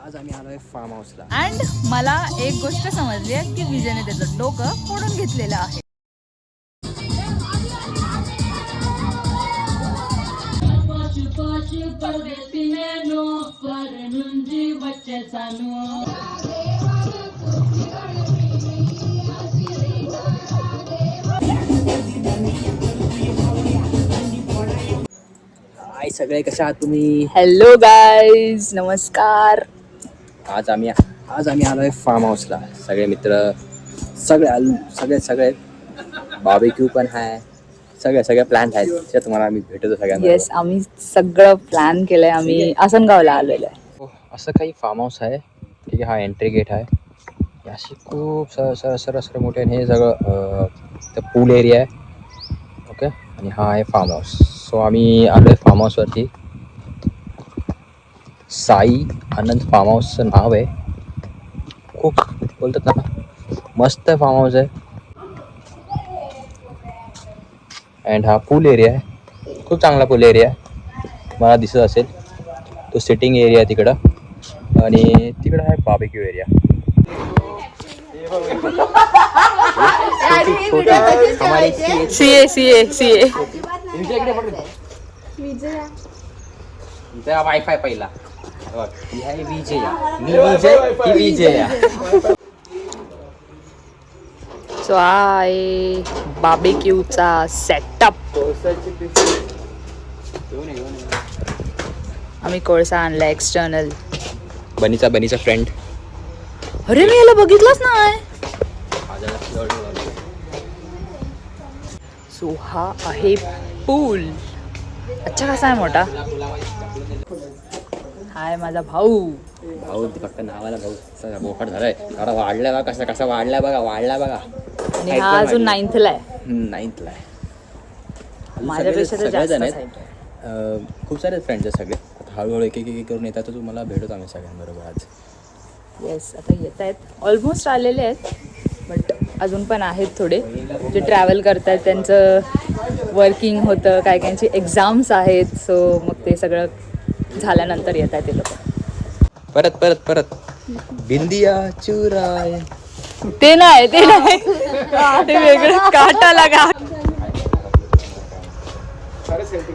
आज आम्ही आलोय फार्म हाऊसला. अँड मला एक गोष्ट समजली आहे की विजयने त्याचं डोकं फोडून घेतलेलं आहे. हाय सगळे, कशा आहात तुम्ही? हॅलो गाईज, नमस्कार. आज आम्ही आलोय फार्म हाऊसला. सगळे मित्र सगळे बार्बेक्यू पण आहे. सगळे प्लॅन आहेत ते तुम्हाला आम्ही भेटतो सगळ्यांना. येस, आम्ही सगळं प्लॅन केलंय. आम्ही आसनगावला आलेलो आहे. असं काही फार्म हाऊस आहे. ठीक आहे, हा एंट्री गेट आहे. अशी खूप सर मोठे हे सगळं पूल एरिया आहे. ओके, आणि हा आहे फार्म हाऊस. सो आम्ही आलोय फार्म हाऊसवरती. साई आनंद फार्म हाऊसचं नाव आहे. खूप बोलतात ना, मस्त फार्म हाऊस आहे. अँड हा पूल एरिया आहे. खूप चांगला पूल एरिया आहे, मला दिसत असेल. तो सिटिंग एरिया आहे तिकडं, आणि तिकडं आहे बार्बेक्यू एरिया. सीए वायफाय पहिला. ही आहे विजया, मी विजय, ही विजया. सो आहे बार्बेक्यूचा सेटअप. आम्ही कोळसा आणला एक्सटर्नल. बनीचा फ्रेंड. अरे मी याला बघितलंच नाही. सो हा आहे पूल. अच्छा कसा आहे, मोठा. हाय माझा भाऊ. फक्त नावाला भाऊ बोकट झालाय. एवढा वाढलाय बघा, कसा वाढलाय बघा. आणि हा अजून 9thला आहे. 9thला आहे. माझ्यापेक्षा तर जास्त आहेत. आहे. खूप सारे फ्रेंड्स आहेत सगळे. आता हळूहळू एक करून येतात, तर तुम्हाला भेटतो आम्ही सगळ्यांबरोबर आज. येस, आता येत आहेत. ऑलमोस्ट आलेले आहेत, बट अजून पण आहेत थोडे जे ट्रॅव्हल करत आहेत. त्यांचं वर्किंग होतं, काय काहींची एक्झाम्स आहेत. सो मग ते सगळं झाल्यानंतर येत आहेत ते लोक. परत बिंदिया चुराय. ते नाही ते वेगळं काटा लगा.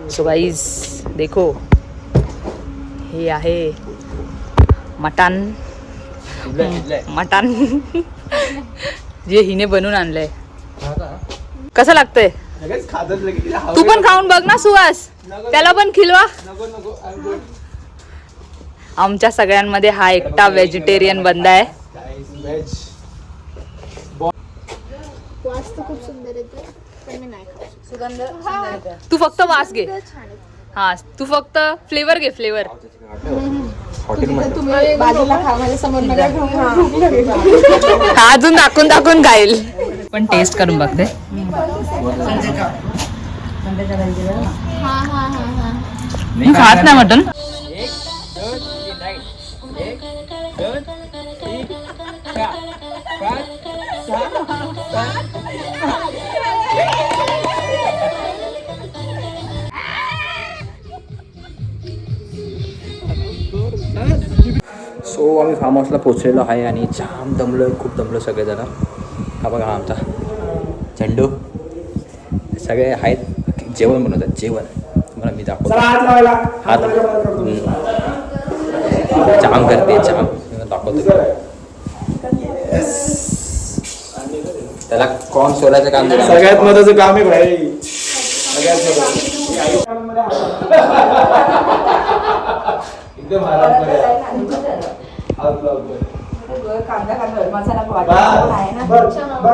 सो गाईज देखो, हे आहे मटण जे हिने बनवून आणलंय. कसं लागतंय? तू पण खाऊन बघ ना सुहास, त्याला पण खिलवा. आमच्या सगळ्यांमध्ये हा एकटा व्हेजिटेरियन बंदा आहे. खूप सुंदर येते, पण मी नाही खाऊ. तू फक्त वास घे. हा, तू फक्त फ्लेवर घे, फ्लेवर. तुम्ही बाजूला खा, माझ्या समोर नका खाऊ. अजून दाखवून खाईल. पण टेस्ट करून बघते. मी खात नाही मटन. सो आम्ही फार्म हाऊसला पोचलेलो आहे आणि जाम खूप दमलो सगळेजण. हा बघा, हा आमचा झेंडू. सगळे आहेत, जेवण बनवतात. जेवण तुम्हाला मी दाखवतो. जाम करते, जाम दाखवतो. त्याला कॉर्न सोलायचं काम दिलं. सगळ्यात महत्वाचं काम आहे भाई. एकदम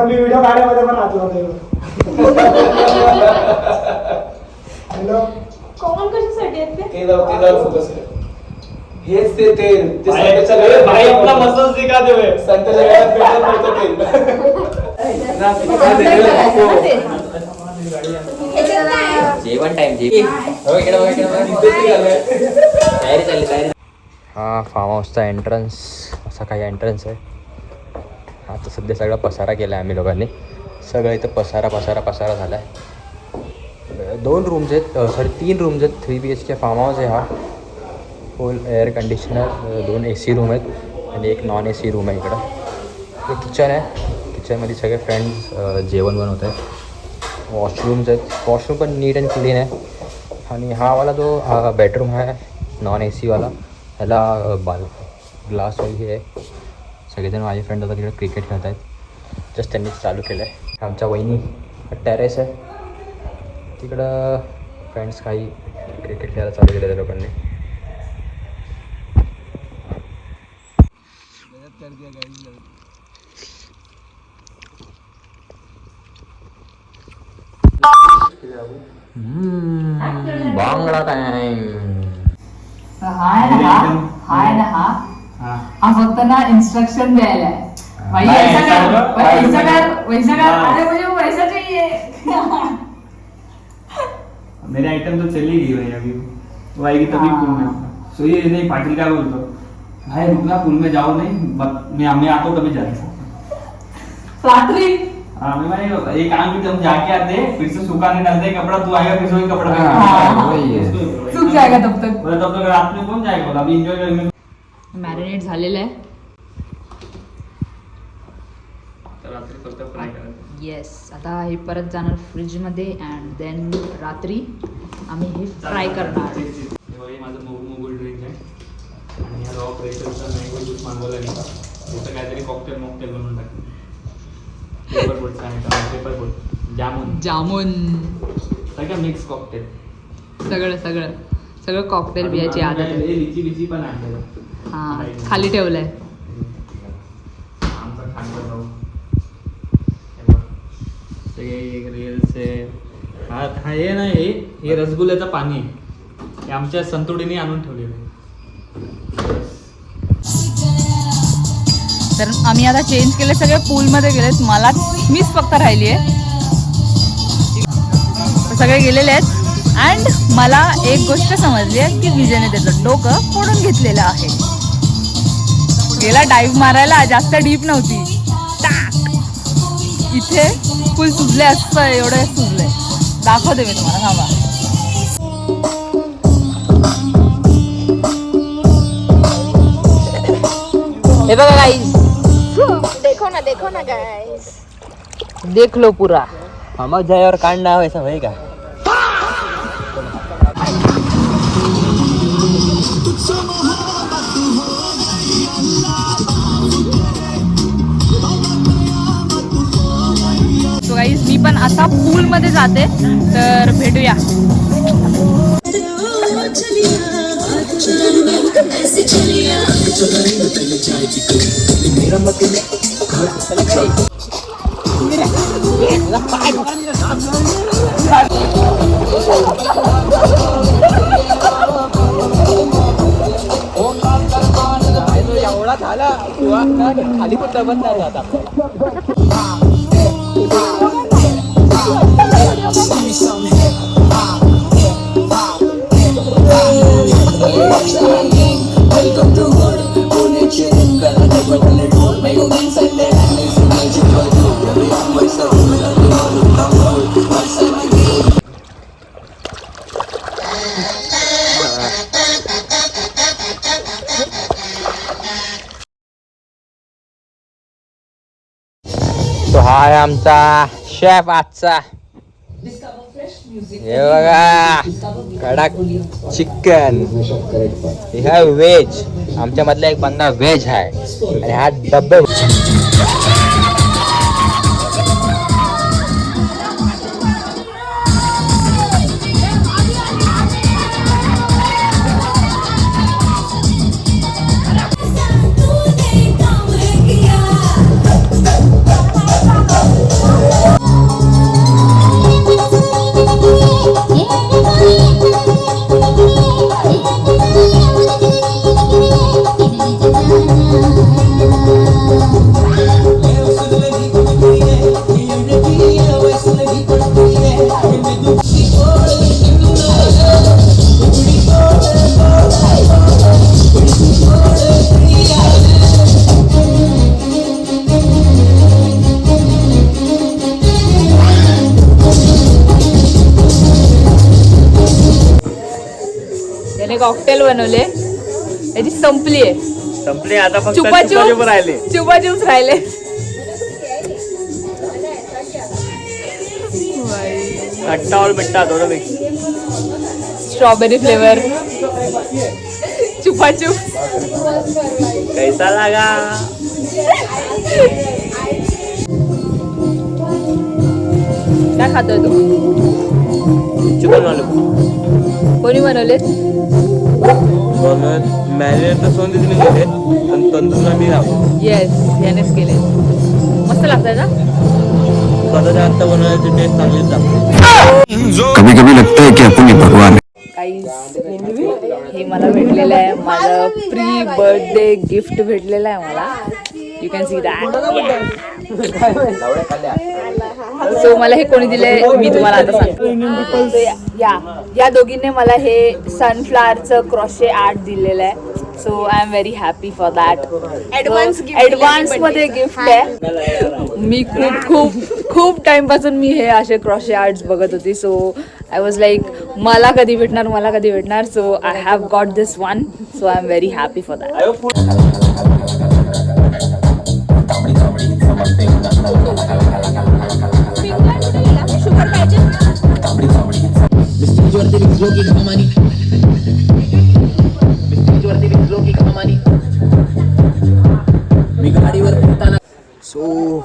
मी व्हिडिओ काढण्यामध्ये पण हॅलो, कॉमन कशासाठी आहेत ते? तेलावर फोकस आहे. हेच ते तेल, ते भाई आपला मसाज दिखा दे. संत जगात पेट्रोल मिळतं तेल. जेवण टाइम. तयारी. हा फार्म हाऊसचा एंट्रन्स असा काही एंट्रन्स आहे. आता सध्या सगळा पसारा केला आहे आम्ही लोकांनी. सगळं इथं पसारा झाला आहे. 2 रूम्स आहेत, 3 रूम्स आहेत. 3 BHK फार्म हाऊस आहे हा. फुल एअर कंडिशनर, 2 AC रूम आहेत आणि एक नॉन AC रूम आहे इकडं. हे किचन आहे, किचनमध्ये सगळे फ्रेंड्स जेवण बनवत आहेत. वॉशरूम्स आहेत, वॉशरूम पण नीट अँड क्लीन आहे. आणि हा वाला जो बेडरूम आहे नॉन AC वाला, ह्याला ग्लास वगैरे आहे. सगळेजण माझे फ्रेंड आता तिकडे क्रिकेट खेळत आहेत. जस्ट त्यांनीच चालू केलं आहे. आमच्या वहिनी टेरेस आहे, तिकडं फ्रेंड्स काही क्रिकेट खेळायला चालू केलं त्या लोकांनी. बांगडा टाइम. हाय ना हा फक्त ना इन्स्ट्रक्शन द्यायला आहे. भाई ऐसा कर वैसा कर. अरे मुझे वैसा चाहिए. मेरी आइटम तो चली गई भाई, अभी वो आएगी तभी पूल में. सो ये नहीं, पाटिल क्या बोलतो, भाई रुकना पूल में जाओ नहीं, मैं आता हूँ तभी जाना. रात्री हाँ मैं भाई एक काम भी, हम जाके आते हैं फिर से सुखाने डालते हैं कपड़ा, तू आएगा फिर से वही कपड़ा वही है. सूख जाएगा तब तक. बोला तब तक रात में कौन जाएगा, अभी एंजॉय करेंगे. मॅरिनेट झालेलं आहे. रात्री फक्त फ्राय करायचं. येस, आता हे परत जाणार फ्रीजमध्ये अँड देन रात्री आम्ही हे फ्राय करणार. हे माझं मोगल ड्रिंक आहे आणि ह्या रॉ प्रेशरचा मँगो ज्यूस मागवला आहे. त्याचं काहीतरी कॉकटेल बनवून टाकलं. पेपर जामून सगळं मिक्स कॉकटेल, सगळं कॉकटेल बियाची आदत आहे. लिची बिची पण आणलेलं. हां, खाली ठेवलंय. आमचा खांदा जाऊ रिअलचे. हा हे ना, हे रसगुल्ल्याचं पाणी आहे, हे आमच्या संतुडीने आणून ठेवलेलं आहे. तर आम्ही आता चेंज केले, सगळे पूलमध्ये गेलेत. मीच फक्त राहिली आहे. सगळे गेलेले आहेत अँड मला एक गोष्ट समजली आहे की विजयने त्याचं डोकं फोडून घेतलेलं आहे. गेला डाईव्ह मारायला, जास्त डीप नव्हती. टाक इथे फुल सुजले असतं, एवढं सुजलंय. दाखवते मी तुम्हाला, थांबा. हे बघा गाईस, देखो ना गाइस, देख लो पूरा. समझ जाए और कांड ना हो, ऐसा होएगा. सो गाईस, मी पण आता पूल मध्ये जाते, तर भेटूया. एवढा झाला खाली कुठं बंद नाही आता. तो हा आहे आमचा शेफ आजचा. हे बघा, कडक चिकन. हा व्हेज, आमच्या मधला एक बंदा व्हेज आहे आणि हा डब्बे. त्याने कॉकटेल बनवले याची संपली आहे. संपले आता फक्त चुपाचूप राहिले. चुपाचूप राहिले. खट्टा और मिठा दोनों मिक्स. Strawberry flavour चुपाचूप. कैसा लगा? काय खातोय तू? चिकन वाले कोणी बनवलेत? मॅरिनेट तर सोन तिथे गेले पण तंदूरला मी राहतो. येस, यानेच केले. मस्त लागतंय ना? स्वतःच्या हात बनवण्याची टेस्ट चांगलीच लागते. कभी कभी लगता है कि अपन ही भगवान है. हे मला भेटलेलं आहे, माझं प्री बर्थडे गिफ्ट भेटलेलं आहे मला. You can see that. So मला हे कोणी दिलंय मी तुम्हाला आता सांगतो. या दोघींनी मला हे सनफ्लॉवरचं क्रॉशे आर्ट दिलेलं आहे. So I am very happy for that. Advance मध्ये गिफ्ट आहे. मी खूप टाइम पासून मी हे असे क्रॉशे आर्ट्स बघत होती. सो आय वॉज लाईक मला कधी भेटणार. So I have got this one. So I am very happy for that. So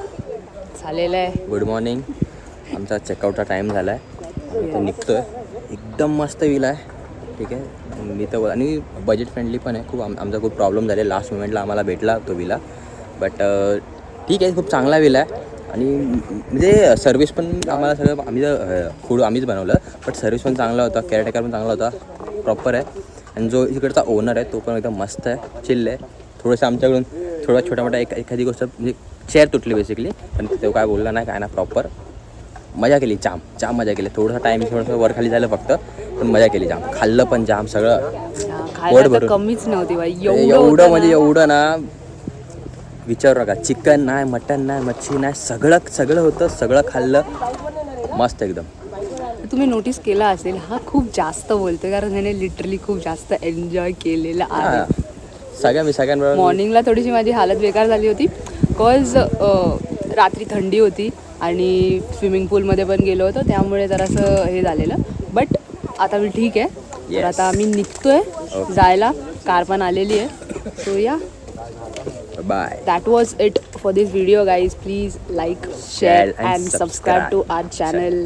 झालेलं आहे. Good morning. आमचा चेकआउटचा टाईम झाला आहे. आम्ही तर निघतो आहे. एकदम मस्त व्हील आहे. ठीक आहे. मी तर आणि बजेट फ्रेंडली पण आहे. खूप आमचा खूप प्रॉब्लेम झाले लास्ट मोमेंटला आम्हाला भेटला तो व्हीला. बट ठीक आहे, खूप चांगला व्हील आहे. आणि म्हणजे सर्विस पण आम्हाला सगळं फूड आम्हीच बनवलं. बट सर्विस पण चांगला होता, केअरटेकर पण चांगला होता, प्रॉपर आहे. आणि जो इकडचा ओनर आहे तो पण एकदम मस्त आहे, चिल्ल आहे. थोडंसं आमच्याकडून थोडा छोटा मोठा एखादी गोष्ट म्हणजे चेअर तुटली बेसिकली, पण तो काय बोलला नाही काय ना, प्रॉपर मजा केली. जाम मजा केली. थोडासा टाईम थोडंसं वर खाली झालं फक्त, पण मजा केली. जाम खाल्लं पण जाम सगळं. खायला तर कमीच नव्हती बाई. एवढं म्हणजे एवढं ना विचारू नका. चिकन नाही, मटन नाही, मच्छी नाही, सगळं होतं. सगळं खाल्लं मस्त एकदम. तुम्ही नोटीस केला असेल हा खूप जास्त बोलतोय कारण त्याने लिटरली खूप जास्त एन्जॉय केलेलं आहे. सगळ्यांबरोबर. मॉर्निंगला थोडीशी माझी हालत बेकार झाली होती बिकॉज रात्री थंडी होती आणि स्विमिंग पूलमध्ये पण गेलो होतो, त्यामुळे जरासं हे झालेलं. बट आता मी ठीक आहे. तर आता आम्ही निघतोय जायला. कार पण आलेली आहे. सो या, bye. that was it for this video guys. Please like, share and subscribe to our channel.